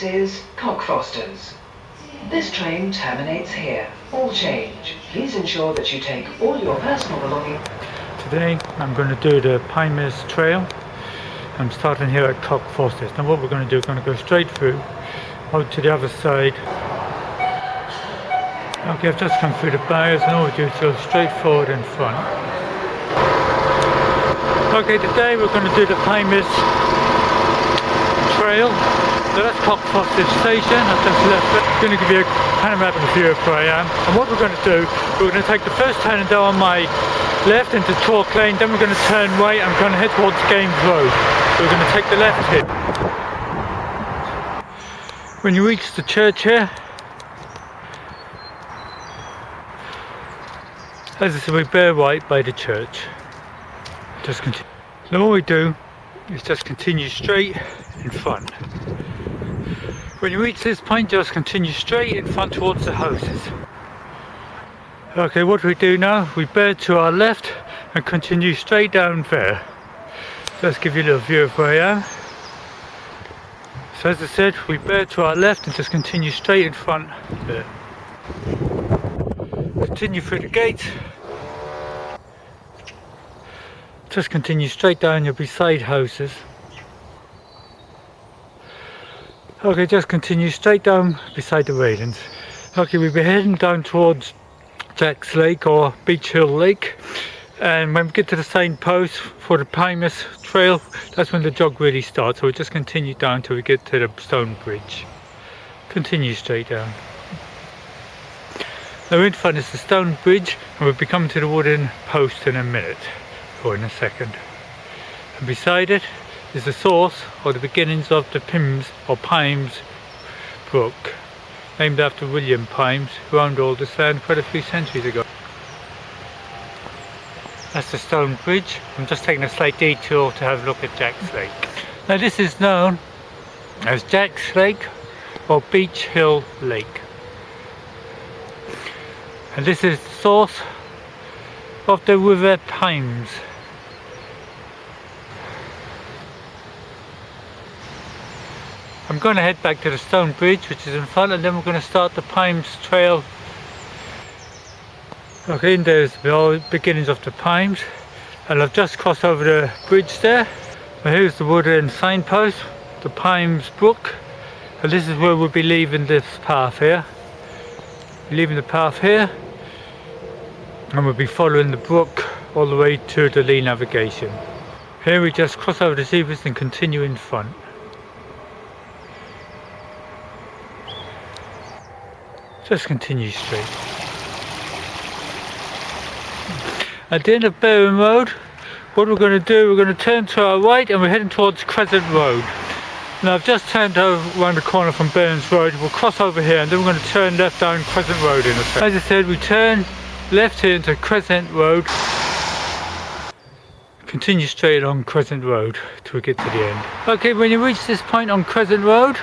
is Cockfosters. This train terminates here. All change. Please ensure that you take all your personal belongings. Today I'm going to do the Pymmes Trail. I'm starting here at Cockfosters. Now what we're going to do, we're going to go straight through out to the other side. Okay, I've just come through the barriers and all we do is go straight forward in front. Okay, today we're going to do the Pymmes Trail. So that's Cockfosters Station. I've just left it. I'm going to give you a panoramic view of where I am. And what we're going to do, we're going to take the first turn and go on my left into Chalk Lane, then we're going to turn right and we're going to head towards Games Road. So we're going to take the left here. When you reach the church here, as I said, we bear right by the church. Just continue. Now all we do is just continue straight in front. When you reach this point, just continue straight in front towards the houses. Okay, what we do now, we bear to our left and continue straight down there. Let's give you a little view of where I am. So as I said, we bear to our left and just continue straight in front there. Continue through the gate. Just continue straight down, you'll be side houses. Okay, just continue straight down beside the railings. Okay, we'll be heading down towards Jack's Lake or Beach Hill Lake, and when we get to the signpost for the Pymmes Trail, that's when the jog really starts. So we'll just continue down till we get to the stone bridge. Continue straight down. Now in front is the stone bridge, and we'll be coming to the wooden post in a minute, or in a second. And beside it is the source or the beginnings of the Pymmes Brook, named after William Pymmes, who owned all this land quite a few centuries ago. That's the stone bridge. I'm just taking a slight detour to have a look at Jack's Lake. Now this is known as Jack's Lake or Beach Hill Lake. And this is the source of the River Pymmes. I'm going to head back to the stone bridge, which is in front, and then we're going to start the Pymmes Trail. Okay, and there's the beginnings of the Pymmes, and I've just crossed over the bridge there. And here's the wooden signpost, the Pymmes Brook, and this is where we'll be leaving this path here. We're leaving the path here, and we'll be following the brook all the way to the Lee navigation. Here we just cross over the zebras and continue in front. Just continue straight. At the end of Burren Road, what we're going to do, we're going to turn to our right and we're heading towards Crescent Road. Now I've just turned around the corner from Burns Road. We'll cross over here and then we're going to turn left down Crescent Road in a second. As I said, we turn left here into Crescent Road. Continue straight along Crescent Road till we get to the end. Okay, when you reach this point on Crescent Road,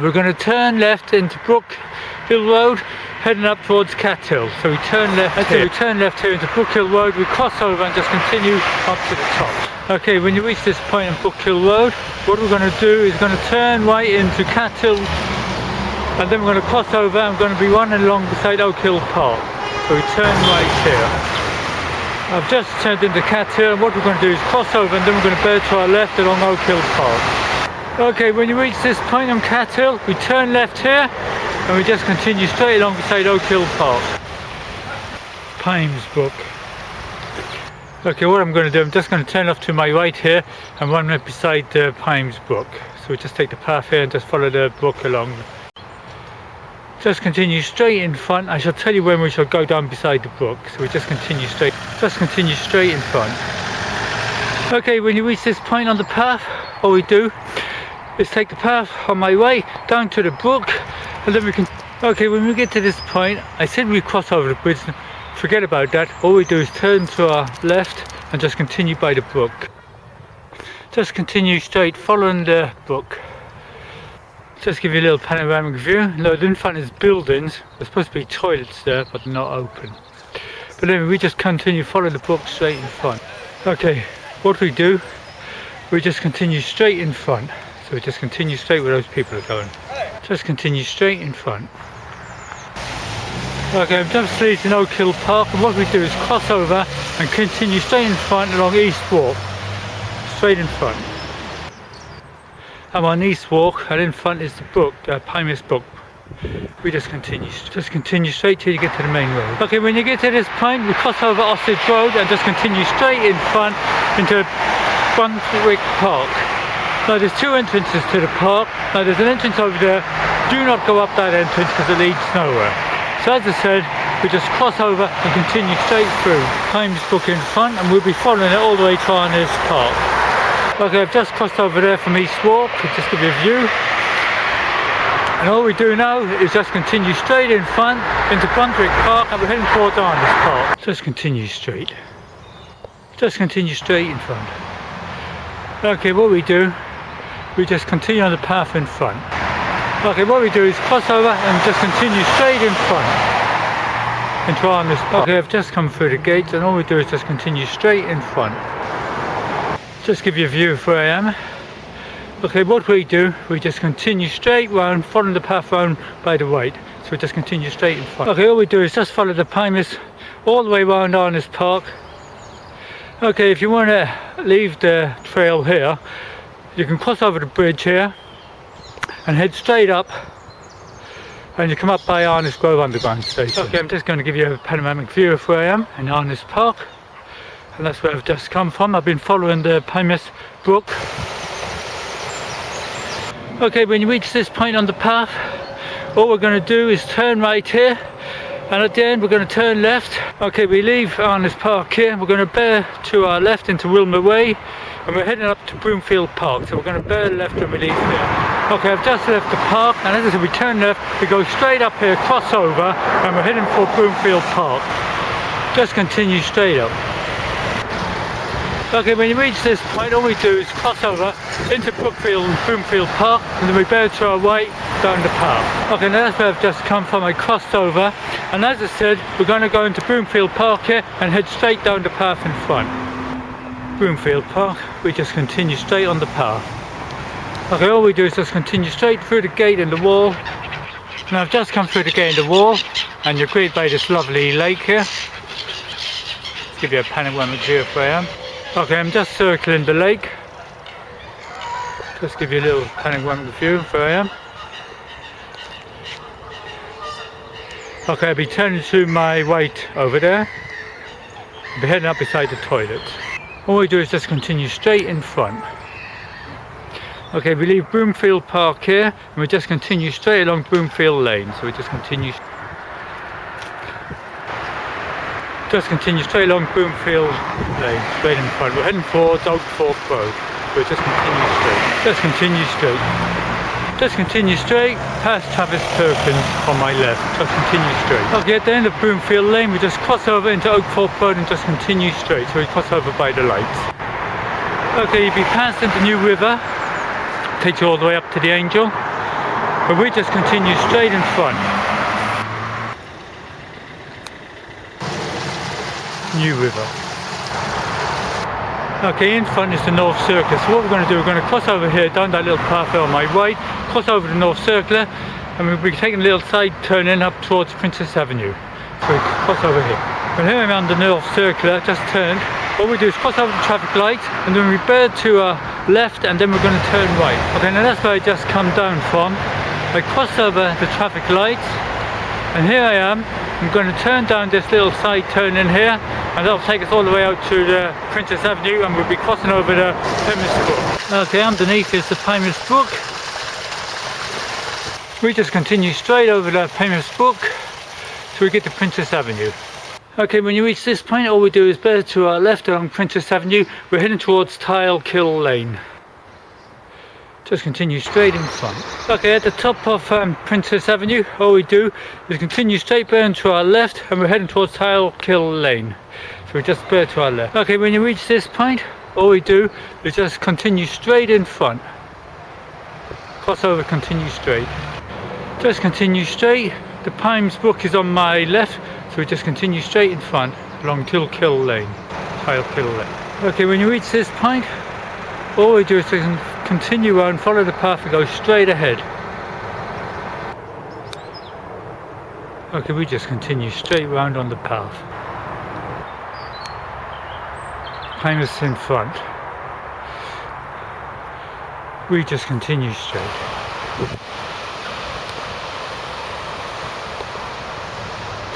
we're going to turn left into Brookhill Road, heading up towards Cat Hill. So we turn left here. We turn left here into Brookhill Road, we cross over and just continue up to the top. Okay, when you reach this point on Brookhill Road, what we're going to do is going to turn right into Cat Hill, and then we're going to cross over and we're going to be running along beside Oak Hill Park. So we turn right here. I've just turned into Cat Hill, and what we're going to do is cross over and then we're going to bear to our left along Oak Hill Park. Okay, when you reach this point on Cat Hill, we turn left here and we just continue straight along beside Oak Hill Park. Pymmes Brook. Okay, what I'm going to do, I'm just going to turn off to my right here and run right beside the Pymmes Brook. So we just take the path here and just follow the brook along. Just continue straight in front. I shall tell you when we shall go down beside the brook. So we just continue straight in front. Okay, when you reach this point on the path, all we do is take the path on my way down to the brook, and then we can. Okay, when we get to this point, I said we cross over the bridge. Forget about that. All we do is turn to our left and just continue by the brook. Just continue straight, following the brook. Just give you a little panoramic view. Now in front is buildings. There's supposed to be toilets there, but they're not open. But anyway, we just continue following the brook straight in front. Okay, what we do, we just continue straight in front. So we just continue straight where those people are going. Just continue straight in front. Okay, I'm just leaving Oak Hill Park, and what we do is cross over and continue straight in front along East Walk. Straight in front. I'm on East Walk, and in front is the brook, Pymmes Brook. We just continue straight till you get to the main road. Okay, when you get to this point, we cross over Ostrich Road and just continue straight in front into Broomfield Park. Now there's two entrances to the park. Now there's an entrance over there. Do not go up that entrance because it leads nowhere. So as I said, we just cross over and continue straight through. Pymmes Brook in front, and we'll be following it all the way to Arnes Park. Okay, I've just crossed over there from East Walk to just give you a view. And all we do now is just continue straight in front into Broomfield Park, and we're heading towards Arnes Park. Just continue straight. Just continue straight in front. Okay, what we do, we just continue on the path in front. Okay, what we do is cross over and just continue straight in front into Arnes Park. Okay, I've just come through the gates, and all we do is just continue straight in front. Just give you a view of where I am. Okay, what we do, we just continue straight round, following the path round by the right. So we just continue straight in front. Okay, all we do is just follow the Pymmes all the way round Arnes Park. Okay, if you want to leave the trail here, you can cross over the bridge here and head straight up, and you come up by Arnes Grove Underground Station. Okay, I'm just going to give you a panoramic view of where I am in Arnes Park, and that's where I've just come from. I've been following the Pymmes Brook. Okay, when you reach this point on the path, all we're going to do is turn right here, and at the end we're going to turn left. Okay, we leave Arnes Park here, we're going to bear to our left into Wilmer Way, and we're heading up to Broomfield Park, so we're going to bear left when we leave here. Okay, I've just left the park, and as I said, we turn left, we go straight up here, cross over, and we're heading for Broomfield Park. Just continue straight up. Okay, when you reach this point, all we do is cross over into Broomfield Park, and then we bear to our right down the path. Okay, now that's where I've just come from. I crossed over, and as I said, we're going to go into Broomfield Park here and head straight down the path in front. Broomfield Park, we just continue straight on the path. Okay, all we do is just continue straight through the gate in the wall. Now I've just come through the gate in the wall, and you're greeted by this lovely lake here. Let's give you a panoramic view of where I am. Okay, I'm just circling the lake. Just give you a little panoramic view of where I am. Okay, I'll be turning to my right over there. I'll be heading up beside the toilet. All we do is just continue straight in front. Okay, we leave Broomfield Park here, and we just continue straight along Broomfield Lane. So we just continue straight along Broomfield Lane, straight in front. We're heading towards Oak Fork Road. We'll just continue straight. Just continue straight. Just continue straight past Travis Perkins on my left. Just continue straight. Okay, at the end of Broomfield Lane, we just cross over into Oak Fork Road and just continue straight. So we cross over by the lights. Okay, you'll be passed into New River. Takes you all the way up to the Angel. But we just continue straight in front. New River. Okay, in front is the North Circular. So what we're going to do, we're going to cross over here, down that little pathway on my right, cross over the North Circular, and we'll be taking a little side turn in up towards Princess Avenue. So we cross over here. And here I'm on the North Circular, just turned. What we do is cross over the traffic light, and then we bear to our left, and then we're going to turn right. Okay, now that's where I just come down from. I cross over the traffic lights, and here I am. I'm going to turn down this little side turn in here, and that'll take us all the way out to the Princess Avenue, and we'll be crossing over the Pymmes Brook. Okay, underneath is the Pymmes Brook. We just continue straight over the Pymmes Brook till we get to Princess Avenue. Okay, when you reach this point, all we do is bear to our left along Princess Avenue. We're heading towards Kill Lane. Just continue straight in front. Okay, at the top of Princess Avenue, all we do is continue straight bearing to our left, and we're heading towards Kill Lane. So we just bear to our left. Okay, when you reach this point, all we do is just continue straight in front. Cross over, continue straight. Just continue straight. The Pymmes Brook is on my left, so we just continue straight in front along Kill Lane. Kill Lane. Okay, when you reach this point, all we do is continue on, follow the path and go straight ahead. Okay, we just continue straight round on the path. Pymmes in front. We just continue straight.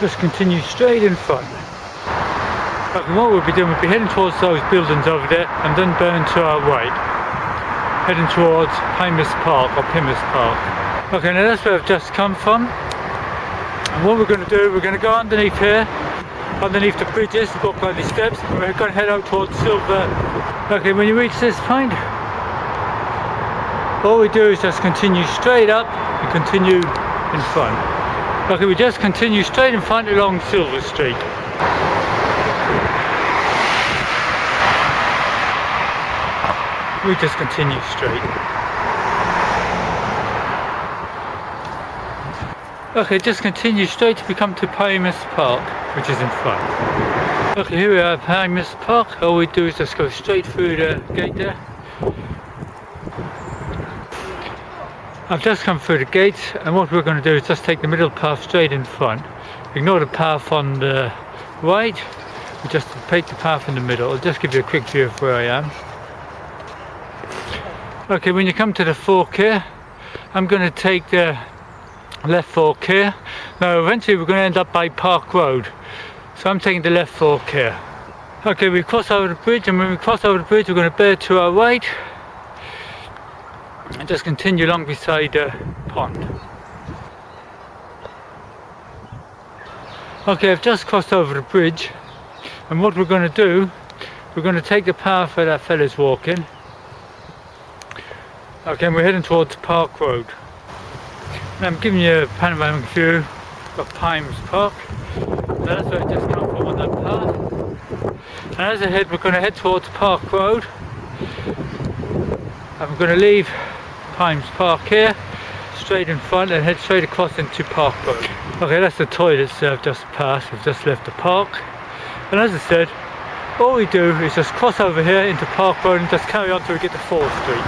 Just continue straight in front. Okay, what we'll be doing, we'll be heading towards those buildings over there and then burn to our right. Heading towards Pymmes Park or Pymmes Park. Okay, now that's where I've just come from. And what we're going to do, we're going to go underneath here, underneath the bridges, walk by these steps, and we're going to head out towards Silver. Okay, when you reach this point, all we do is just continue straight up and continue in front. Okay, we just continue straight in front along Silver Street. We just continue straight. Okay, just continue straight till we come to Pames Park, which is in front. Okay, here we are at Pames Park. All we do is just go straight through the gate there. I've just come through the gates, and what we're going to do is just take the middle path straight in front. Ignore the path on the right, we just take the path in the middle. I'll just give you a quick view of where I am. Okay, when you come to the fork here, I'm going to take the left fork here. Now eventually we're going to end up by Park Road, so I'm taking the left fork here. Okay, we cross over the bridge, and when we cross over the bridge we're going to bear to our right and just continue along beside the pond. Okay, I've just crossed over the bridge, and what we're going to do, we're going to take the path where that fella's walking. Okay, and we're heading towards Park Road. And I'm giving you a panoramic view of Pymmes Park. So that's where I just come from on that path. And as I head, we're going to head towards Park Road. And we're going to leave Pymmes Park here, straight in front, and head straight across into Park Road. Okay, that's the toilets I've just passed. We've just left the park. And as I said, all we do is just cross over here into Park Road and just carry on till we get to 4th Street.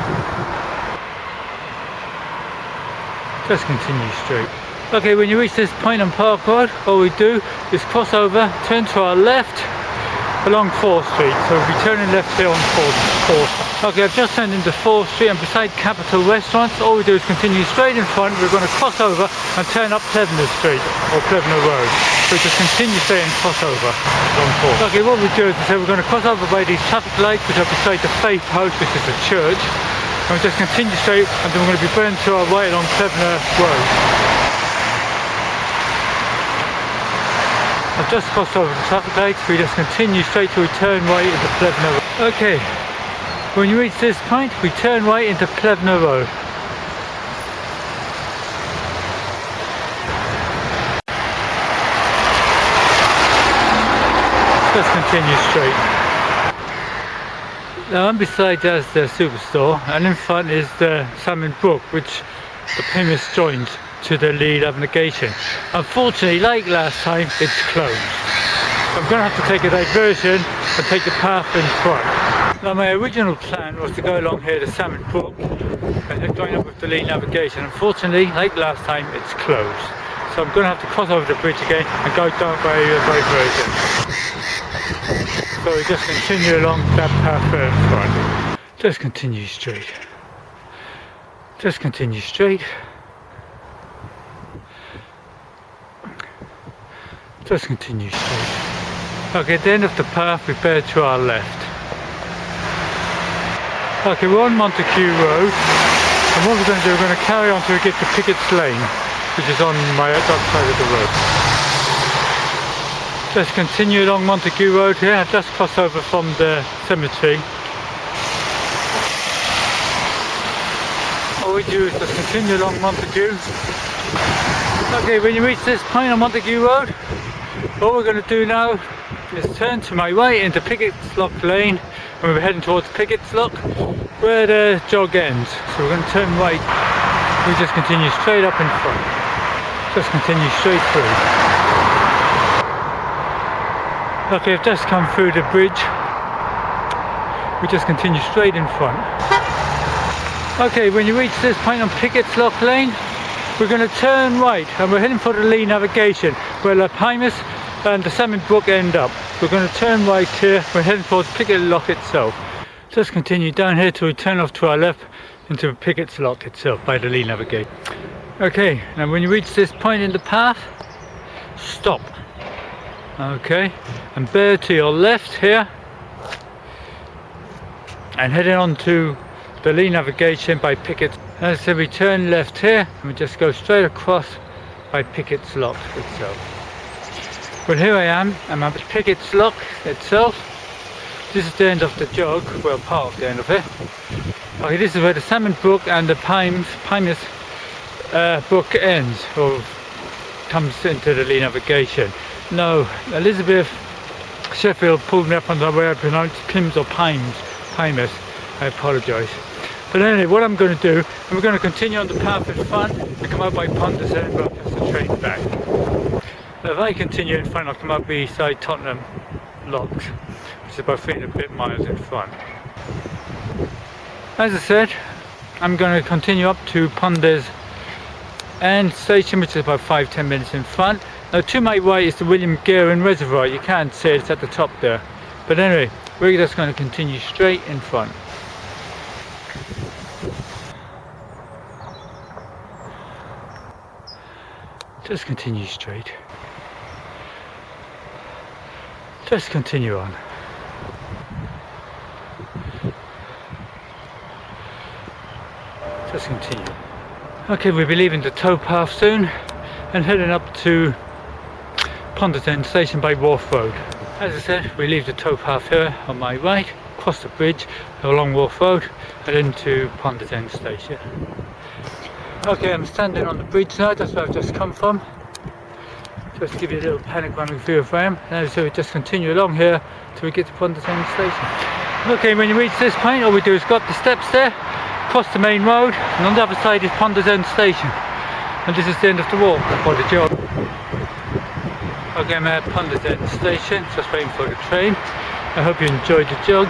Just continue straight. Okay, when you reach this point on Park Road, all we do is cross over, turn to our left along 4th Street. So we'll be turning left here on 4th. Okay, I've just turned into 4th Street, and beside Capital Restaurants, all we do is continue straight in front. We're going to cross over and turn up Plevna Street or Plevna Road. So just continue straight and cross over along 4th. Okay, what we do is we're going to cross over by these traffic lights which are beside the Faith House, which is a church. And we just continue straight, and then we're going to be burning to our right along Plevna Road. I've just crossed over the traffic lights. We just continue straight till we turn right into Plevna Road. Okay, when you reach this point, we turn right into Plevna Road. Just continue straight. Now on beside us the superstore, and in front is the Salmond Brook, which the Picketts joins to the lead navigation. Unfortunately, like last time, it's closed. So I'm going to have to take a diversion and take the path in front. Now my original plan was to go along here to Salmond Brook and join up with the lead navigation. Unfortunately, like last time, it's closed. So I'm going to have to cross over the bridge again and go down by a diversion. So we just continue along that path in front. Just continue straight. Just continue straight. Just continue straight. Okay, at the end of the path we bear to our left. Okay, we're on Montague Road, and what we're going to do, we're going to carry on till we get to Picketts Lane, which is on my other side of the road. Just continue along Montague Road here. I've just crossed over from the cemetery. All we do is just continue along Montague. Okay, when you reach this point on Montague Road, what we're going to do now is turn to my right into Piggots Lock Lane, and we're heading towards Piggots Lock, where the jog ends. So we're going to turn right. We just continue straight up in front. Just continue straight through. Okay, I've just come through the bridge. We just continue straight in front. Okay, when you reach this point on Piggots Lock Lane, we're going to turn right and we're heading for the Lee navigation where the Pymmes and the Salmond Brook end up. We're going to turn right here, we're heading towards Piggots Lock itself. Just continue down here till we turn off to our left into Piggots Lock itself by the Lee navigation. Okay, now when you reach this point in the path, stop. Okay, and bear to your left here and heading on to the Lee navigation by Picketts. As I said, we turn left here and we just go straight across by Piggots Lock itself. Well, here I am, I'm at Piggots Lock itself. This is the end of the jog, well, part of the end of it. Okay, this is where the Salmond Brook and the Pymmes Brook ends, or comes into the Lee navigation. No, Elizabeth Sheffield pulled me up on the way I pronounced Pymmes or Pymmes. I apologise. But anyway, what I'm going to do, and we're going to continue on the path in front and come out by Ponders and press the train back. Now, if I continue in front, I'll come out beside Tottenham Locks, which is about 3 and a bit miles in front. As I said, I'm going to continue up to Ponders End Station, which is about 5-10 minutes in front. Now to my right is the William Gearin Reservoir. You can't see it, it's at the top there. But anyway, we're just going to continue straight in front. Just continue straight. Just continue on. Just continue. Okay, we'll be leaving the towpath soon and heading up to Ponders End Station by Wharf Road. As I said, we leave the towpath here on my right, cross the bridge along Wharf Road and into Ponders End Station. Okay, I'm standing on the bridge now, that's where I've just come from. Just to give you a little panoramic view of where I am. And so we just continue along here till we get to Ponders End Station. Okay, when you reach this point, all we do is go up the steps there, cross the main road, and on the other side is Ponders End Station. And this is the end of the walk, or the jog. Okay, I'm at Ponders End Station, just waiting for the train. I hope you enjoyed the jog.